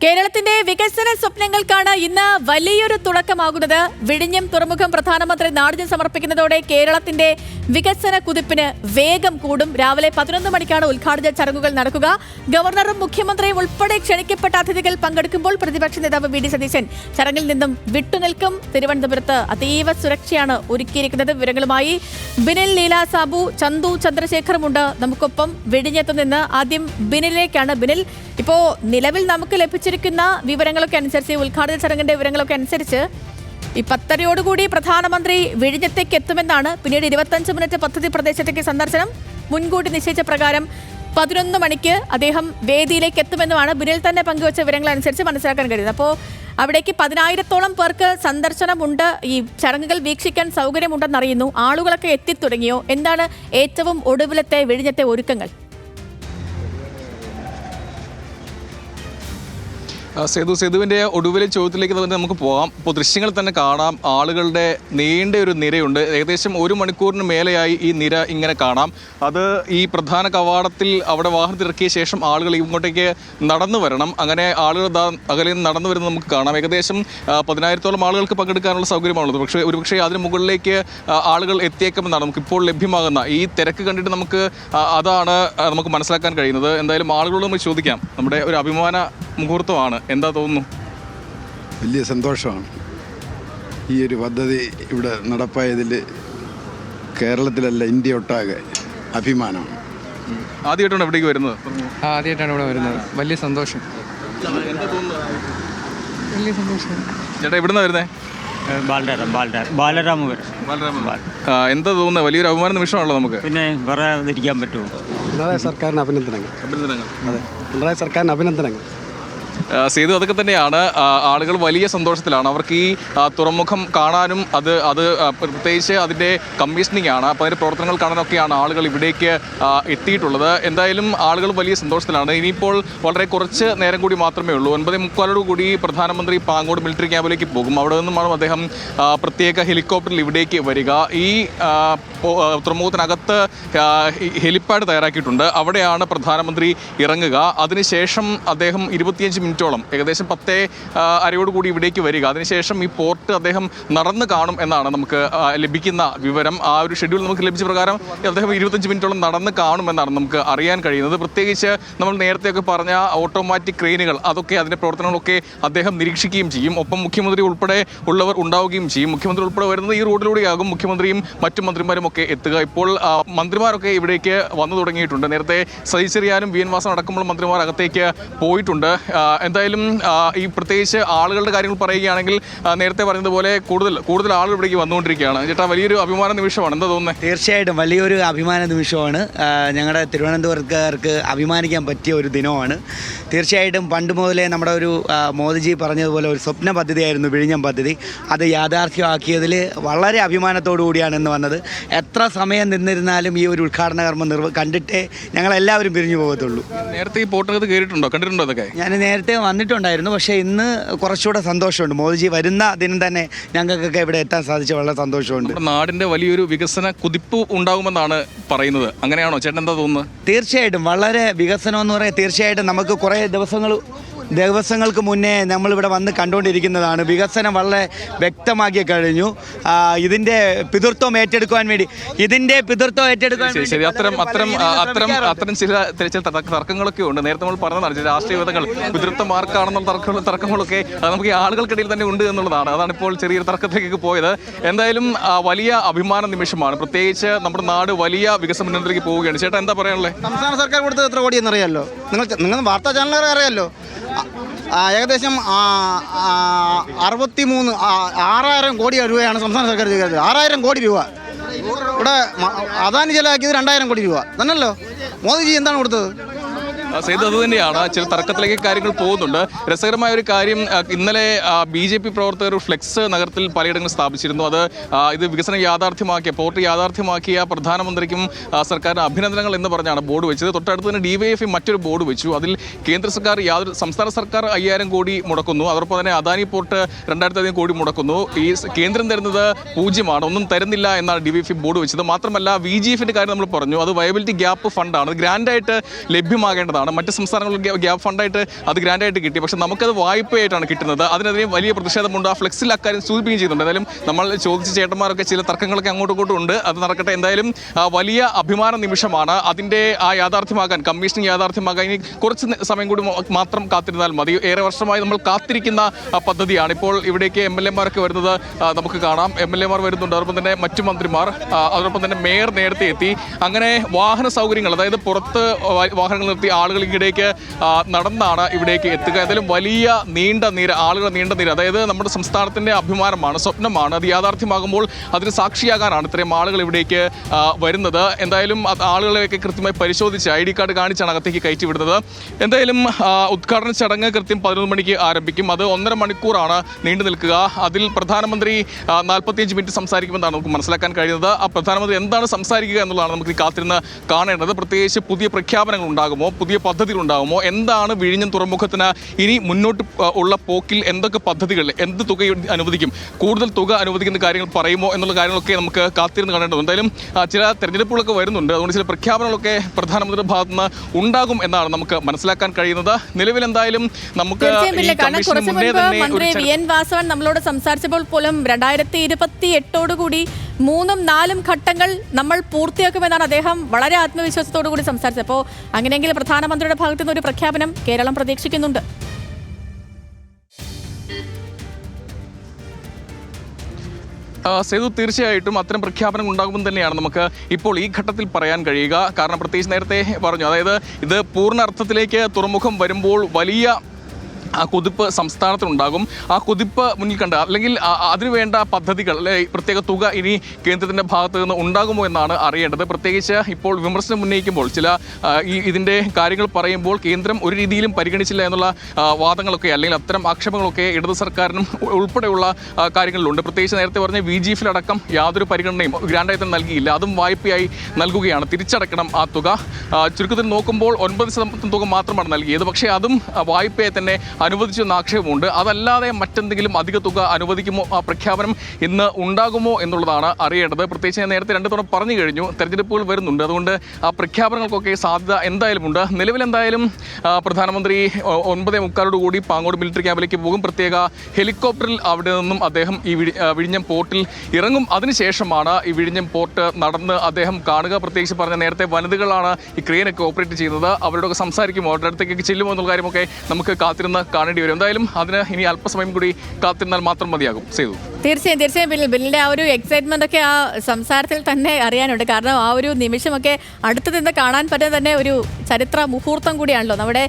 കേരളത്തിന്റെ വികസന സ്വപ്നങ്ങൾക്കാണ് ഇന്ന് വലിയൊരു തുടക്കമാകുന്നത്. വിഴിഞ്ഞം തുറമുഖം പ്രധാനമന്ത്രി നാടിന് സമർപ്പിക്കുന്നതോടെ കേരളത്തിന്റെ വികസന കുതിപ്പിന് വേഗം കൂടും. രാവിലെ 11 മണിക്കാണ് ഉദ്ഘാടന ചടങ്ങുകൾ നടക്കുക. ഗവർണറും മുഖ്യമന്ത്രിയും ഉൾപ്പെടെ ക്ഷണിക്കപ്പെട്ട അതിഥികൾ പങ്കെടുക്കുമ്പോൾ പ്രതിപക്ഷ നേതാവ് വി ഡി സതീശൻ ചടങ്ങിൽ നിന്നും വിട്ടുനിൽക്കും. തിരുവനന്തപുരത്ത് അതീവ സുരക്ഷയാണ് ഒരുക്കിയിരിക്കുന്നത്. വിവരങ്ങളുമായി ബിനിൽ, ലീല സാബു, ചന്തു ചന്ദ്രശേഖറുമുണ്ട് നമുക്കൊപ്പം. വിഴിഞ്ഞത്തു നിന്ന് ആദ്യം ബിനിലേക്കാണ്. ബിനിൽ, ഇപ്പോ നിലവിൽ നമുക്ക് ലഭിച്ചിരിക്കുന്ന വിവരങ്ങളൊക്കെ അനുസരിച്ച്, ഉദ്ഘാടന ചടങ്ങിന്റെ വിവരങ്ങളൊക്കെ അനുസരിച്ച് ഈ 10:30 പ്രധാനമന്ത്രി വിഴിഞ്ഞത്തേക്ക് എത്തുമെന്നാണ്. പിന്നീട് 25 മിനിറ്റ് പദ്ധതി പ്രദേശത്തേക്ക് സന്ദർശനം. മുൻകൂട്ടി നിശ്ചയിച്ച പ്രകാരം 11 മണിക്ക് അദ്ദേഹം വേദിയിലേക്ക് എത്തുമെന്നുമാണ് ബിനിൽ തന്നെ പങ്കുവച്ച വിവരങ്ങൾ അനുസരിച്ച് മനസ്സിലാക്കാൻ കഴിയുന്നത്. അപ്പോൾ അവിടേക്ക് 10,000-ഓളം പേർക്ക് സന്ദർശനമുണ്ട്. ഈ ചടങ്ങുകൾ വീക്ഷിക്കാൻ സൗകര്യമുണ്ടെന്നറിയുന്നു. ആളുകളൊക്കെ എത്തിത്തുടങ്ങിയോ? എന്താണ് ഏറ്റവും ഒടുവിലത്തെ വിഴിഞ്ഞത്തെ ഒരുക്കങ്ങൾ? സേതുവിൻ്റെ ഒടുവിലെ ചോദ്യത്തിലേക്ക് തന്നെ നമുക്ക് പോകാം. ഇപ്പോൾ ദൃശ്യങ്ങൾ തന്നെ കാണാം, ആളുകളുടെ നീണ്ട ഒരു നിരയുണ്ട്. ഏകദേശം 1 മണിക്കൂറിന് മേലെയായി ഈ നിര ഇങ്ങനെ കാണാം. അത് ഈ പ്രധാന കവാടത്തിൽ അവിടെ വാഹനത്തിറക്കിയ ശേഷം ആളുകൾ ഇങ്ങോട്ടേക്ക് നടന്നു വരണം. അങ്ങനെ ആളുകൾ അകലെ നിന്ന് നടന്നു വരുന്നത് നമുക്ക് കാണാം. ഏകദേശം 10,000-ഓളം ആളുകൾക്ക് പങ്കെടുക്കാനുള്ള സൗകര്യമാണുള്ളത്. ഒരുപക്ഷെ അതിന് മുകളിലേക്ക് ആളുകൾ എത്തിയേക്കുമെന്നാണ് നമുക്കിപ്പോൾ ലഭ്യമാകുന്ന ഈ തിരക്ക് കണ്ടിട്ട് അതാണ് നമുക്ക് മനസ്സിലാക്കാൻ കഴിയുന്നത്. എന്തായാലും ആളുകളോട് നമുക്ക് ചോദിക്കാം. നമ്മുടെ ഒരു അഭിമാന മുഹൂർത്തമാണ്, എന്താ തോന്നുന്നു? വലിയ സന്തോഷമാണ്. ഈ ഒരു പദ്ധതി ഇവിടെ നടപ്പായതിൽ കേരളത്തിലല്ല, ഇന്ത്യ ഒട്ടാകെ അഭിമാനമാണ്. ആദ്യമായിട്ടാണ് ഇവിടേക്ക് വരുന്നത്? ആദ്യമായിട്ടാണ് ഇവിടെ വരുന്നത്. വലിയ സന്തോഷം. എന്താ തോന്നുന്നു? വലിയ സന്തോഷം. ചേട്ടാ എവിടുന്നാ വരുന്നത്? ബാലരാമപുരം. എന്താ തോന്നുന്നത്? വലിയൊരു അഭിമാന നിമിഷമാണല്ലോ നമുക്ക്. പിന്നെ പറയാതിരിക്കാൻ പറ്റുമോ? പിണറായി സർക്കാരിന് അഭിനന്ദനങ്ങൾ. അതെ, പിണറായി സർക്കാരിന് അഭിനന്ദനങ്ങൾ. സേതു, അതൊക്കെ തന്നെയാണ്. ആളുകൾ വലിയ സന്തോഷത്തിലാണ്. അവർക്ക് ഈ തുറമുഖം കാണാനും അത് പ്രത്യേകിച്ച് അതിൻ്റെ കമ്മീഷനിങ് ആണ്, അപ്പോൾ അതിൻ്റെ പ്രവർത്തനങ്ങൾ കാണാനൊക്കെയാണ് ആളുകൾ ഇവിടേക്ക് എത്തിയിട്ടുള്ളത്. എന്തായാലും ആളുകൾ വലിയ സന്തോഷത്തിലാണ്. ഇനിയിപ്പോൾ വളരെ കുറച്ച് നേരം കൂടി മാത്രമേ ഉള്ളൂ. 9:45 കൂടി പ്രധാനമന്ത്രി പാങ്ങോട് മിലിറ്ററി ക്യാമ്പിലേക്ക് പോകും. അവിടെ നിന്നുമാണ് അദ്ദേഹം പ്രത്യേക ഹെലികോപ്റ്ററിൽ ഇവിടേക്ക് വരിക. ഈ തുറമുഖത്തിനകത്ത് ഹെലിപ്പാഡ് തയ്യാറാക്കിയിട്ടുണ്ട്. അവിടെയാണ് പ്രധാനമന്ത്രി ഇറങ്ങുക. അതിനുശേഷം അദ്ദേഹം 25 മിനിറ്റോളം, ഏകദേശം 10:30 കൂടി ഇവിടേക്ക് വരിക. അതിനുശേഷം ഈ പോർട്ട് അദ്ദേഹം നടന്ന് കാണും എന്നാണ് നമുക്ക് ലഭിക്കുന്ന വിവരം. ആ ഒരു ഷെഡ്യൂൾ നമുക്ക് ലഭിച്ച പ്രകാരം അദ്ദേഹം 25 മിനിറ്റോളം നടന്ന് കാണുമെന്നാണ് നമുക്ക് അറിയാൻ കഴിയുന്നത്. പ്രത്യേകിച്ച് നമ്മൾ നേരത്തെയൊക്കെ പറഞ്ഞ ഓട്ടോമാറ്റിക് ക്രെയിനുകൾ, അതൊക്കെ അതിൻ്റെ പ്രവർത്തനങ്ങളൊക്കെ അദ്ദേഹം നിരീക്ഷിക്കുകയും ചെയ്യും. ഒപ്പം മുഖ്യമന്ത്രി ഉൾപ്പെടെ ഉള്ളവർ ഉണ്ടാവുകയും ചെയ്യും. മുഖ്യമന്ത്രി ഉൾപ്പെടെ വരുന്നത് ഈ റോഡിലൂടെയാകും. മുഖ്യമന്ത്രിയും മറ്റു മന്ത്രിമാരും ഒക്കെ എത്തുക. ഇപ്പോൾ മന്ത്രിമാരൊക്കെ ഇവിടേക്ക് വന്നു തുടങ്ങിയിട്ടുണ്ട്. നേരത്തെ സതീശ് ചെറിയാനും വി എൻ വാസൻ അടക്കമുള്ള മന്ത്രിമാർ അകത്തേക്ക് പോയിട്ടുണ്ട്. എന്തായാലും ഈ പ്രത്യേകിച്ച് ആളുകളുടെ കാര്യങ്ങൾ പറയുകയാണെങ്കിൽ നേരത്തെ പറഞ്ഞതുപോലെ കൂടുതൽ ആളുകൾ ഇവിടേക്ക് വന്നുകൊണ്ടിരിക്കുകയാണ്. ചേട്ടാ, വലിയൊരു അഭിമാന നിമിഷമാണ്, എന്താ തോന്നുന്നത്? തീർച്ചയായിട്ടും വലിയൊരു അഭിമാന നിമിഷമാണ്. ഞങ്ങളുടെ തിരുവനന്തപുരത്തുകാർക്ക് അഭിമാനിക്കാൻ പറ്റിയ ഒരു ദിനമാണ്. തീർച്ചയായിട്ടും പണ്ട് മുതലേ നമ്മുടെ ഒരു മോദിജി പറഞ്ഞതുപോലെ ഒരു സ്വപ്ന പദ്ധതിയായിരുന്നു വിഴിഞ്ഞം പദ്ധതി. അത് യാഥാർത്ഥ്യമാക്കിയതിൽ വളരെ അഭിമാനത്തോടു കൂടിയാണ് ഇന്ന് വന്നത്. എത്ര സമയം നിന്നിരുന്നാലും ഈ ഒരു ഉദ്ഘാടന കർമ്മം കണ്ടിട്ടേ ഞങ്ങളെല്ലാവരും പിരിഞ്ഞു പോകത്തുള്ളൂ. നേരത്തെ ഈ പോർട്ടിനകത്ത് കണ്ടിട്ടുണ്ടോ? അതൊക്കെ ഞാൻ നേരത്തെ വന്നിട്ടുണ്ടായിരുന്നു. പക്ഷേ ഇന്ന് കുറച്ചുകൂടെ സന്തോഷമുണ്ട്. മോദിജി വരുന്ന ദിനം തന്നെ ഞങ്ങൾക്കൊക്കെ ഇവിടെ എത്താൻ സാധിച്ച വളരെ സന്തോഷമുണ്ട്. നാടിൻ്റെ വലിയൊരു വികസന കുതിപ്പ് ഉണ്ടാകുമെന്നാണ് പറയുന്നത്. അങ്ങനെയാണോ ചേട്ടൻ, എന്താ തോന്നുന്നത്? തീർച്ചയായിട്ടും വളരെ വികസനം എന്ന് പറയാൻ തീർച്ചയായിട്ടും നമുക്ക് കുറേ ദിവസങ്ങൾക്ക് മുന്നേ നമ്മളിവിടെ വന്ന് കണ്ടുകൊണ്ടിരിക്കുന്നതാണ്. വികസനം വളരെ വ്യക്തമാക്കി കഴിഞ്ഞു. ഇതിൻ്റെ പിതൃത്വം ഏറ്റെടുക്കാൻ വേണ്ടി ശരി, അത്തരം ചില തർക്കങ്ങളൊക്കെ ഉണ്ട്. നേരത്തെ നമ്മൾ പറഞ്ഞതാണ്, രാഷ്ട്രീയവാദങ്ങൾ പിതൃത്വം ആർക്കാണെന്നുള്ള തർക്കങ്ങളൊക്കെ നമുക്ക് ഈ ആളുകൾക്കിടയിൽ തന്നെ ഉണ്ട് എന്നുള്ളതാണ്. അതാണ് ഇപ്പോൾ ചെറിയൊരു തർക്കത്തിലേക്ക് പോയത്. എന്തായാലും വലിയ അഭിമാന നിമിഷമാണ്. പ്രത്യേകിച്ച് നമ്മുടെ നാട് വലിയ വികസന മുന്നേറ്റത്തിലേക്ക് പോവുകയാണ്. ചേട്ടാ, എന്താ പറയാനുള്ളത്? സംസ്ഥാന സർക്കാർ കൊടുത്തത് എത്ര കോടിയെന്ന് അറിയാമല്ലോ? നിങ്ങൾ വാർത്താ ചാനലുകാരെ അറിയാമല്ലോ. ഏകദേശം 6,000 കോടി രൂപയാണ് സംസ്ഥാന സർക്കാർ ചെയ്തത്. 6,000 കോടി രൂപ ഇവിടെ അദാനി ചെലവാക്കിയത് 2,000 കോടി രൂപ തന്നെയല്ലോ. മോദിജി എന്താണ് കൊടുത്തത്? സേതു, അത് തന്നെയാണ്. ചില തർക്കത്തിലേക്ക് കാര്യങ്ങൾ പോകുന്നുണ്ട്. രസകരമായ ഒരു കാര്യം, ഇന്നലെ BJP പ്രവർത്തകർ ഫ്ലെക്സ് നഗരത്തിൽ പലയിടങ്ങളിൽ സ്ഥാപിച്ചിരുന്നു. ഇത് വികസനം പോർട്ട് യാഥാർത്ഥ്യമാക്കിയ പ്രധാനമന്ത്രിക്കും സർക്കാരിന് അഭിനന്ദനങ്ങൾ എന്ന് പറഞ്ഞാണ് ബോർഡ് വെച്ചത്. തൊട്ടടുത്ത് തന്നെ DYFI മറ്റൊരു ബോർഡ് വെച്ചു. അതിൽ സംസ്ഥാന സർക്കാർ 5,000 കോടി മുടക്കുന്നു. അതോടൊപ്പം തന്നെ അദാനി പോർട്ട് 2,000 കോടി മുടക്കുന്നു. ഈ കേന്ദ്രം തരുന്നത് 0, ഒന്നും തരുന്നില്ല എന്നാണ് DYFI ബോർഡ് വെച്ചത്. മാത്രമല്ല VGFന്റെ കാര്യം നമ്മൾ പറഞ്ഞു, അത് വയബിലിറ്റി ഗ്യാപ്പ് ഫണ്ടാണ്. അത് ഗ്രാൻഡായിട്ട് ലഭ്യമാകേണ്ടതാണ്. എന്നുള്ളതാണ്. മറ്റ് സംസ്ഥാനങ്ങൾക്ക് ഗ്യാപ് ഫണ്ടായിട്ട് അത് ഗ്രാൻഡായിട്ട് കിട്ടി, പക്ഷേ നമുക്കത് വായ്പയായിട്ടാണ് കിട്ടുന്നത്. അതിനെതിരെ വലിയ പ്രതിഷേധമുണ്ട്. ആ ഫ്ലെക്സിൽ അക്കാര്യം സൂചിപ്പിക്കുകയും ചെയ്യുന്നുണ്ട്. എന്തായാലും നമ്മൾ ചോദിച്ച ചേട്ടന്മാരൊക്കെ ചില തർക്കങ്ങളൊക്കെ അങ്ങോട്ടും ഇങ്ങോട്ടും ഉണ്ട്. അത് നടക്കട്ടെ. എന്തായാലും വലിയ അഭിമാന നിമിഷമാണ്. അതിൻ്റെ യാഥാർത്ഥ്യമാകാൻ, കമ്മീഷനിങ് യാഥാർത്ഥ്യമാകാൻ ഇനി കുറച്ച് സമയം കൂടി മാത്രം കാത്തിരുന്നാൽ മതി. ഏറെ വർഷമായി നമ്മൾ കാത്തിരിക്കുന്ന പദ്ധതിയാണ്. ഇപ്പോൾ ഇവിടേക്ക് MLA-മാരൊക്കെ വരുന്നത് നമുക്ക് കാണാം. MLA-മാർ വരുന്നുണ്ട്, അതോടൊപ്പം തന്നെ മറ്റു മന്ത്രിമാർ, അതോടൊപ്പം തന്നെ മേയർ നേരത്തെ എത്തി. അങ്ങനെ വാഹന സൗകര്യങ്ങൾ, അതായത് പുറത്ത് വാഹനങ്ങൾ നിർത്തി ആളുകൾ ഇവിടേക്ക് നടന്നാണ് ഇവിടേക്ക് എത്തുക. എന്തായാലും വലിയ നീണ്ട നിര, ആളുകളുടെ നീണ്ട നിര, അതായത് നമ്മുടെ സംസ്ഥാനത്തിൻ്റെ അഭിമാനമാണ്, സ്വപ്നമാണ്. അത് യാഥാർത്ഥ്യമാകുമ്പോൾ അതിന് സാക്ഷിയാകാനാണ് ഇത്രയും ആളുകൾ ഇവിടേക്ക് വരുന്നത്. എന്തായാലും ആളുകളെയൊക്കെ കൃത്യമായി പരിശോധിച്ച് ID കാർഡ് കാണിച്ചാണ് അകത്തേക്ക് കയറ്റി വിടുന്നത്. എന്തായാലും ഉദ്ഘാടന ചടങ്ങ് കൃത്യം 11 മണിക്ക് ആരംഭിക്കും. അത് 1.5 മണിക്കൂറാണ് നീണ്ടു നിൽക്കുക. അതിൽ പ്രധാനമന്ത്രി 45 മിനിറ്റ് സംസാരിക്കുമെന്നാണ് നമുക്ക് മനസ്സിലാക്കാൻ കഴിയുന്നത്. ആ പ്രധാനമന്ത്രി എന്താണ് സംസാരിക്കുക എന്നുള്ളതാണ് നമുക്ക് കാത്തിരുന്ന് കാണേണ്ടത്. പ്രത്യേകിച്ച് പുതിയ പ്രഖ്യാപനങ്ങൾ ഉണ്ടാകുമോ, പുതിയ പദ്ധതികൾ ഉണ്ടാകുമോ, എന്താണ് വിഴിഞ്ഞം തുറമുഖത്തിന് ഇനി മുന്നോട്ട് ഉള്ള പോക്കിൽ എന്തൊക്കെ പദ്ധതികൾ, എന്ത് തുക അനുവദിക്കും, കൂടുതൽ തുക അനുവദിക്കുന്ന കാര്യങ്ങൾ പറയുമോ എന്നുള്ള കാര്യങ്ങളൊക്കെ നമുക്ക് കാത്തിരുന്ന് കാണേണ്ടതുണ്ട്. എന്തായാലും ചില തെരഞ്ഞെടുപ്പുകളൊക്കെ വരുന്നുണ്ട്. അതുകൊണ്ട് ചില പ്രഖ്യാപനങ്ങളൊക്കെ പ്രധാനമന്ത്രിയുടെ ഭാഗത്ത് നിന്ന് ഉണ്ടാകും എന്നാണ് നമുക്ക് മനസ്സിലാക്കാൻ കഴിയുന്നത്. നിലവിൽ എന്തായാലും നമുക്ക് മന്ത്രി VN വാസവൻ നമ്മളോട് സംസാരിച്ചപ്പോൾ പോലും 2028 3ഉം 4ഉം ഘട്ടങ്ങൾ നമ്മൾ പൂർത്തിയാക്കുമെന്നാണ് അദ്ദേഹം വളരെ ആത്മവിശ്വാസത്തോടു കൂടി സംസാരിച്ചത്. അപ്പോൾ അങ്ങനെയെങ്കിൽ പ്രധാനമന്ത്രിയുടെ ഭാഗത്തു നിന്ന് ഒരു പ്രഖ്യാപനം കേരളം പ്രതീക്ഷിക്കുന്നുണ്ട്. സേതു, തീർച്ചയായിട്ടും അത്തരം പ്രഖ്യാപനങ്ങൾ ഉണ്ടാകുമെന്ന് തന്നെയാണ് നമുക്ക് ഇപ്പോൾ ഈ ഘട്ടത്തിൽ പറയാൻ കഴിയുക. കാരണം പ്രത്യേകിച്ച് നേരത്തെ പറഞ്ഞു, അതായത് ഇത് പൂർണ്ണ അർത്ഥത്തിലേക്ക് തുറമുഖം വരുമ്പോൾ വലിയ ആ കുതിപ്പ് സംസ്ഥാനത്തിനുണ്ടാകും. ആ കുതിപ്പ് മുന്നിൽ കണ്ട്, അല്ലെങ്കിൽ അതിനുവേണ്ട പദ്ധതികൾ, അല്ലെ പ്രത്യേക തുക ഇനി കേന്ദ്രത്തിൻ്റെ ഭാഗത്ത് നിന്ന് ഉണ്ടാകുമോ എന്നാണ് അറിയേണ്ടത്. പ്രത്യേകിച്ച് ഇപ്പോൾ വിമർശനം ഉന്നയിക്കുമ്പോൾ, ഇതിൻ്റെ കാര്യങ്ങൾ പറയുമ്പോൾ കേന്ദ്രം ഒരു രീതിയിലും പരിഗണിച്ചില്ല എന്നുള്ള വാദങ്ങളൊക്കെ, അല്ലെങ്കിൽ അത്തരം ആക്ഷേപങ്ങളൊക്കെ ഇടത് സർക്കാരിനും ഉൾപ്പെടെയുള്ള കാര്യങ്ങളിലുണ്ട്. പ്രത്യേകിച്ച് നേരത്തെ പറഞ്ഞ VGF-ലടക്കം യാതൊരു പരിഗണനയും ഗ്രാൻഡായി തന്നെ നൽകിയില്ല. അതും വായ്പയായി നൽകുകയാണ്, തിരിച്ചടക്കണം ആ തുക. ചുരുക്കത്തിൽ നോക്കുമ്പോൾ 9% തുക മാത്രമാണ് നൽകിയത്. പക്ഷേ അതും വായ്പയെ തന്നെ അനുവദിച്ചെന്ന ആക്ഷേപമുണ്ട്. അതല്ലാതെ മറ്റെന്തെങ്കിലും അധിക തുക അനുവദിക്കുമോ, ആ പ്രഖ്യാപനം ഇന്ന് ഉണ്ടാകുമോ എന്നുള്ളതാണ് അറിയേണ്ടത്. പ്രത്യേകിച്ച് ഞാൻ നേരത്തെ 2 തവണ പറഞ്ഞു കഴിഞ്ഞു, തെരഞ്ഞെടുപ്പുകൾ വരുന്നുണ്ട്. അതുകൊണ്ട് ആ പ്രഖ്യാപനങ്ങൾക്കൊക്കെ സാധ്യത എന്തായാലും ഉണ്ട്. നിലവിലെന്തായാലും പ്രധാനമന്ത്രി 9:45 പാങ്ങോട് മിലിറ്ററി ക്യാമ്പിലേക്ക് പോകും. പ്രത്യേക ഹെലികോപ്റ്ററിൽ അവിടെ നിന്നും അദ്ദേഹം ഈ വിഴിഞ്ഞം പോർട്ടിൽ ഇറങ്ങും. അതിനുശേഷമാണ് ഈ വിഴിഞ്ഞം പോർട്ട് നടന്ന് അദ്ദേഹം കാണുക. പ്രത്യേകിച്ച് പറഞ്ഞ നേരത്തെ വനിതകളാണ് ഈ ക്രെയിനൊക്കെ ഓപ്പറേറ്റ് ചെയ്യുന്നത്. അവരോടൊക്കെ സംസാരിക്കുമോ, അവരുടെ അടുത്തേക്ക് ചെല്ലുമോ എന്നുള്ള കാര്യമൊക്കെ നമുക്ക് കാത്തിരുന്ന് കാണേണ്ടി വരും. എന്തായാലും അതിന് ഇനി അല്പസമയം കൂടി കാത്തിരുന്നാൽ മാത്രം മതിയാകും. സേതു, തീർച്ചയായും ബില്ലിന്റെ ആ ഒരു എക്സൈറ്റ്മെന്റ് ഒക്കെ ആ സംസാരത്തിൽ തന്നെ അറിയാനുണ്ട്. കാരണം ആ ഒരു നിമിഷമൊക്കെ അടുത്ത് നിന്ന് കാണാൻ പറ്റുന്ന തന്നെ ഒരു ചരിത്ര മുഹൂർത്തം കൂടിയാണല്ലോ. നമ്മുടെ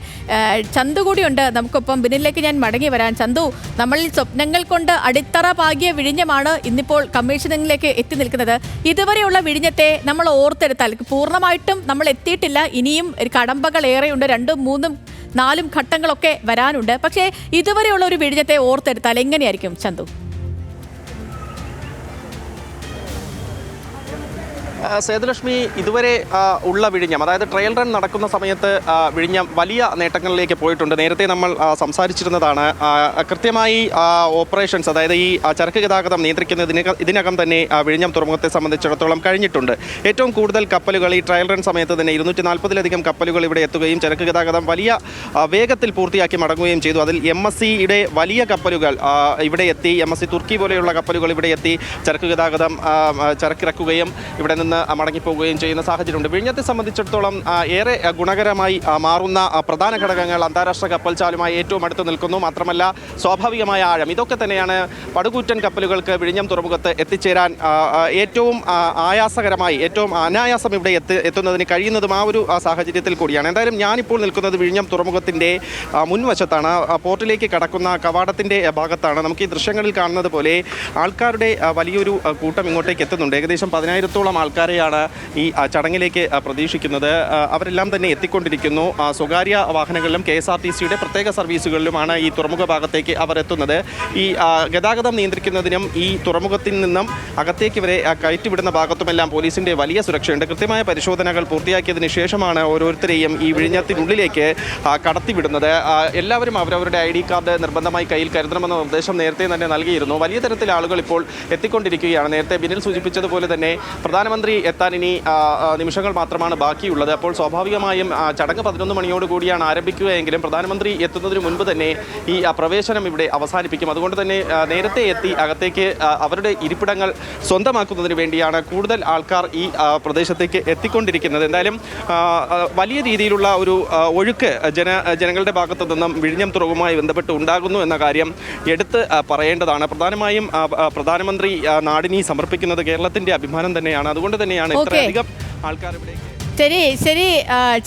ചന്തു കൂടിയുണ്ട് നമുക്കൊപ്പം. ബില്ലിലേക്ക് ഞാൻ മടങ്ങി വരാൻ. ചന്തു, നമ്മൾ സ്വപ്നങ്ങൾ കൊണ്ട് അടിത്തറ പാകിയ വിഴിഞ്ഞമാണ് ഇന്നിപ്പോൾ കമ്മീഷനിലേക്ക് എത്തി നിൽക്കുന്നത്. ഇതുവരെയുള്ള വിഴിഞ്ഞത്തെ നമ്മൾ ഓർത്തെടുത്താൽ പൂർണ്ണമായിട്ടും നമ്മൾ എത്തിയിട്ടില്ല. ഇനിയും കടമ്പകൾ ഏറെയുണ്ട്. 2ഉം 3ഉം 4ഉം ഘട്ടങ്ങളൊക്കെ വരാനുണ്ട്. പക്ഷേ ഇതുവരെയുള്ള ഒരു വിഴിഞ്ഞത്തെ ഓർത്തെടുത്താൽ എങ്ങനെയായിരിക്കും ചന്തു? സേതുലക്ഷ്മി, ഇതുവരെ ഉള്ള വിഴിഞ്ഞം, അതായത് ട്രയൽ റൺ നടക്കുന്ന സമയത്ത് വിഴിഞ്ഞം വലിയ നേട്ടങ്ങളിലേക്ക് പോയിട്ടുണ്ട്. നേരത്തെ നമ്മൾ സംസാരിച്ചിരുന്നതാണ്. കൃത്യമായി ഓപ്പറേഷൻസ്, അതായത് ഈ ചരക്ക് ഗതാഗതം നിയന്ത്രിക്കുന്നതിന് ഇതിനകം തന്നെ വിഴിഞ്ഞം തുറമുഖത്തെ സംബന്ധിച്ചിടത്തോളം കഴിഞ്ഞിട്ടുണ്ട്. ഏറ്റവും കൂടുതൽ കപ്പലുകൾ ഈ ട്രയൽ റൺ സമയത്ത് തന്നെ 240-ലധികം കപ്പലുകൾ ഇവിടെ എത്തുകയും ചരക്ക് ഗതാഗതം വലിയ വേഗത്തിൽ പൂർത്തിയാക്കി മടങ്ങുകയും ചെയ്തു. അതിൽ MSC-യുടെ വലിയ കപ്പലുകൾ ഇവിടെ എത്തി. MSC തുർക്കി പോലെയുള്ള കപ്പലുകൾ ഇവിടെ എത്തി ചരക്ക് ഗതാഗതം ചരക്കിറക്കുകയും ഇവിടെ നിന്ന് മടങ്ങിപ്പോവുകയും ചെയ്യുന്ന സാഹചര്യമുണ്ട്. വിഴിഞ്ഞത്തെ സംബന്ധിച്ചിടത്തോളം ഏറെ ഗുണകരമായി മാറുന്ന പ്രധാന ഘടകങ്ങൾ അന്താരാഷ്ട്ര കപ്പൽചാലുമായി ഏറ്റവും അടുത്ത് നിൽക്കുന്നു. മാത്രമല്ല സ്വാഭാവികമായ ആഴം, ഇതൊക്കെ തന്നെയാണ് പടുകൂറ്റൻ കപ്പലുകൾക്ക് വിഴിഞ്ഞം തുറമുഖത്ത് എത്തിച്ചേരാൻ ഏറ്റവും ആയാസകരമായി, ഏറ്റവും അനായാസം ഇവിടെ എത്തുന്നതിന് കഴിയുന്നതും ആ ഒരു സാഹചര്യത്തിൽ കൂടിയാണ്. എന്തായാലും ഞാനിപ്പോൾ നിൽക്കുന്നത് വിഴിഞ്ഞം തുറമുഖത്തിൻ്റെ മുൻവശത്താണ്. പോർട്ടിലേക്ക് കടക്കുന്ന കവാടത്തിൻ്റെ ഭാഗത്താണ്. നമുക്ക് ഈ ദൃശ്യങ്ങളിൽ കാണുന്നത് പോലെ ആൾക്കാരുടെ വലിയൊരു കൂട്ടം ഇങ്ങോട്ടേക്ക് എത്തുന്നുണ്ട്. ഏകദേശം 10,000-ഓളം ആൾക്കാരെയാണ് ഈ ചടങ്ങിലേക്ക് പ്രതീക്ഷിക്കുന്നത്. അവരെല്ലാം തന്നെ എത്തിക്കൊണ്ടിരിക്കുന്നു. സ്വകാര്യ വാഹനങ്ങളിലും KSRTC-യുടെ പ്രത്യേക സർവീസുകളിലുമാണ് ഈ തുറമുഖ ഭാഗത്തേക്ക് അവർ എത്തുന്നത്. ഈ ഗതാഗതം നിയന്ത്രിക്കുന്നതിനും ഈ തുറമുഖത്തിൽ നിന്നും അകത്തേക്ക് വരെ കയറ്റിവിടുന്ന ഭാഗത്തുമെല്ലാം പോലീസിൻ്റെ വലിയ സുരക്ഷയുണ്ട്. കൃത്യമായ പരിശോധനകൾ പൂർത്തിയാക്കിയതിന് ശേഷമാണ് ഓരോരുത്തരെയും ഈ വിഴിഞ്ഞത്തിനുള്ളിലേക്ക് കടത്തിവിടുന്നത്. എല്ലാവരും അവരവരുടെ ID കാർഡ് നിർബന്ധമായി കയ്യിൽ കരുതണമെന്ന നിർദ്ദേശം നേരത്തെ തന്നെ നൽകിയിരുന്നു. വലിയ തരത്തിൽ ആളുകൾ ഇപ്പോൾ എത്തിക്കൊണ്ടിരിക്കുകയാണ്. നേരത്തെ ബിനിൽ സൂചിപ്പിച്ചതുപോലെ തന്നെ പ്രധാനമന്ത്രി പ്രധാനമന്ത്രി എത്താൻ ഇനി നിമിഷങ്ങൾ മാത്രമാണ് ബാക്കിയുള്ളത്. അപ്പോൾ സ്വാഭാവികമായും ചടങ്ങ് 11 മണിയോട് കൂടിയാണ് ആരംഭിക്കുകയെങ്കിലും പ്രധാനമന്ത്രി എത്തുന്നതിന് മുൻപ് തന്നെ ഈ പ്രവേശനം ഇവിടെ അവസാനിപ്പിക്കും. അതുകൊണ്ട് തന്നെ നേരത്തെ എത്തി അകത്തേക്ക് അവരുടെ ഇരിപ്പിടങ്ങൾ സ്വന്തമാക്കുന്നതിന് വേണ്ടിയാണ് കൂടുതൽ ആൾക്കാർ ഈ പ്രദേശത്തേക്ക് എത്തിക്കൊണ്ടിരിക്കുന്നത്. എന്തായാലും വലിയ രീതിയിലുള്ള ഒരു ഒഴുക്ക് ജനങ്ങളുടെ ഭാഗത്തു നിന്നും വിഴിഞ്ഞം തുറമുഖവുമായി ബന്ധപ്പെട്ട് ഉണ്ടാകുന്നു എന്ന കാര്യം എടുത്ത് പറയേണ്ടതാണ്. പ്രധാനമായും പ്രധാനമന്ത്രി നാടിനി സമർപ്പിക്കുന്നത് കേരളത്തിന്റെ അഭിമാനം തന്നെയാണ്. അതുകൊണ്ട് തന്നെയാണ് ഇത്രയധികം ആൾക്കാർ ഇവിടേക്ക്. ശരി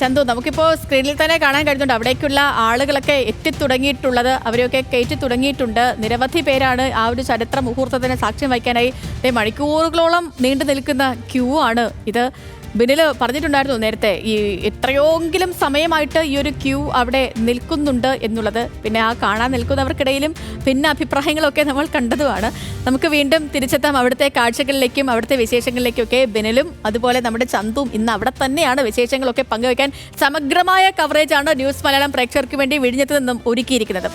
ചന്തു, നമുക്കിപ്പോൾ സ്ക്രീനിൽ തന്നെ കാണാൻ കഴിയുന്നുണ്ട് അവിടേക്കുള്ള ആളുകളൊക്കെ എത്തിത്തുടങ്ങിയിട്ടുള്ളത്. അവരെയൊക്കെ കയറ്റി തുടങ്ങിയിട്ടുണ്ട്. നിരവധി പേരാണ് ആ ഒരു ചരിത്ര മുഹൂർത്തത്തിന് സാക്ഷ്യം വഹിക്കാനായി മണിക്കൂറുകളോളം നീണ്ടു നിൽക്കുന്ന ക്യൂ ആണ് ഇത്. ബിനിൽ പറഞ്ഞിട്ടുണ്ടായിരുന്നു നേരത്തെ ഈ എത്രയോങ്കിലും സമയമായിട്ട് ഈ ഒരു ക്യൂ അവിടെ നിൽക്കുന്നുണ്ട് എന്നുള്ളത്. പിന്നെ ആ കാണാൻ നിൽക്കുന്നവർക്കിടയിലും ഭിന്ന അഭിപ്രായങ്ങളൊക്കെ നമ്മൾ കണ്ടതുമാണ്. നമുക്ക് വീണ്ടും തിരിച്ചെത്താം അവിടുത്തെ കാഴ്ചകളിലേക്കും അവിടുത്തെ വിശേഷങ്ങളിലേക്കൊക്കെ. ബിനിലും അതുപോലെ നമ്മുടെ ചന്തും ഇന്ന് അവിടെ തന്നെയാണ് വിശേഷങ്ങളൊക്കെ പങ്കുവയ്ക്കാൻ സമഗ്രമായ കവറേജാണ് ന്യൂസ് മലയാളം പ്രേക്ഷകർക്ക് വേണ്ടി വിഴിഞ്ഞത്ത് നിന്നും ഒരുക്കിയിരിക്കുന്നത്.